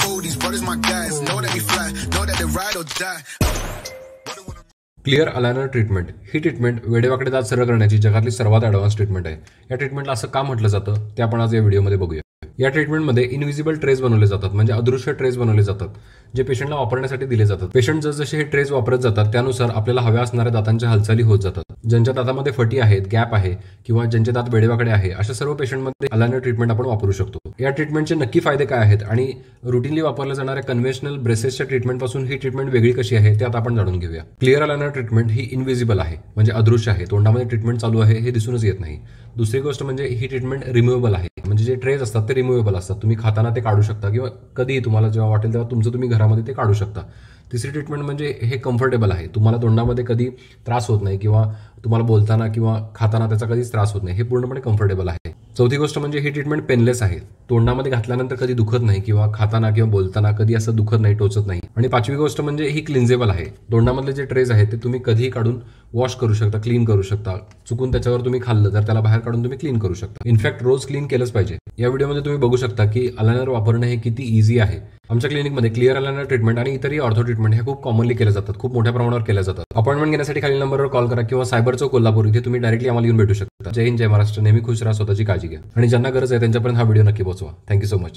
know these brothers my guys. Know that we fly, know that they ride or die. Clear aligner treatment ही treatment वेडेवाकडे दात सरळ करण्याची जगातली सर्वात ॲडव्हान्स ट्रीटमेंट आहे. या ट्रीटमेंटला असं का म्हटलं जातं ते आपण आज या व्हिडिओमध्ये बघूया. या ट्रीटमेंटमध्ये इनव्हिजिबल ट्रेस बनवले जातात, म्हणजे अदृश्य ट्रेस बनवले जातात, जे पेशंटला वापरण्यासाठी दिले जातात. पेशंट जसजसे हे ट्रेस वापरत जातात त्यानुसार आपल्याला हव्या असणाऱ्या दातांच्या हालचाली होत जातात. ज्यांच्या दातामध्ये फटी आहेत, गॅप आहे किंवा ज्यांचे दात वेडेवाकडे आहे, अशा सर्व पेशंटमध्ये अलायनर ट्रीटमेंट आपण वापरू शकतो. या ट्रीटमेंटचे नक्की फायदे काय आहेत आणि रुटीनली वापरल्या जाणाऱ्या कन्व्हेन्शनल ब्रेसेसच्या ट्रीटमेंटपासून ही ट्रीटमेंट वेगळी कशी आहे ते आता आपण जाणून घेऊया. क्लिअर अलायनर ट्रीटमेंट ही इनव्हिजिबल आहे, म्हणजे अदृश्य आहे. तोंडामध्ये ट्रीटमेंट चालू आहे हे दिसूनच येत नाही. दुसरी गोष्ट म्हणजे ही ट्रीटमेंट रिमूव्हेबल आहे, म्हणजे जे ट्रेस असतात ते रिमूव्हेबल असतात. तुम्ही खाताना ते काढू शकता किंवा कधीही तुम्हाला जेव्हा वाटेल तेव्हा तुमचं तुम्ही घरामध्ये ते काढू शकता. तिसरी ट्रीटमेंट म्हणजे हे कम्फर्टेबल आहे, तुम्हाला तोंडामध्ये कधी त्रास होत नाही किंवा तुम्हाला बोलताना किंवा खाताना त्याचा कधीच त्रास होत नाही. हे पूर्णपणे कम्फर्टेबल आहे. चौथी गोष्ट म्हणजे ही ट्रीटमेंट पेनलेस आहे, तोंडामध्ये घातल्यानंतर कधी दुखत नाही किंवा खाताना किंवा बोलताना कधी असं दुखत नाही, टोचत नाही. आणि पाचवी गोष्ट म्हणजे ही क्लिन्झेबल आहे. तोंडामधले जे ट्रेस आहेत ते तुम्ही कधीही काढून वॉश करू शकता, क्लीन करू शकता. चुकून त्याच्यावर तुम्ही खाल्लं तर त्याला बाहेर काढून तुम्ही क्लीन करू शकता. इनफॅक्ट रोज क्लीन केलंच पाहिजे. या व्हिडिओमध्ये तुम्ही बघू शकता की अलायनर वापरणं हे किती इझी आहे. आमच्या क्लिनिकमध्ये क्लिअर अलायनर ट्रीटमेंट आणि इतरही ऑर्थो ट्रीटमेंट हे खूप कॉमनली केले जातात, खूप मोठ्या प्रमाणावर केल्या जातात. अपॉइंटमेंट घेण्यासाठी खालील नंबरवर कॉल करा किंवा सायबर चौक कोल्हापूर इथे तुम्ही डायरेक्टली आम्हाला येऊन भेटू शकता. जय हिंद, जय महाराष्ट्र. नेहमी खुश राहा, स्वतःची काळजी घ्या आणि ज्यांना गरज आहे त्यांच्यापर्यंत हा व्हिडिओ नक्की पोहोचवा. Thank you so much.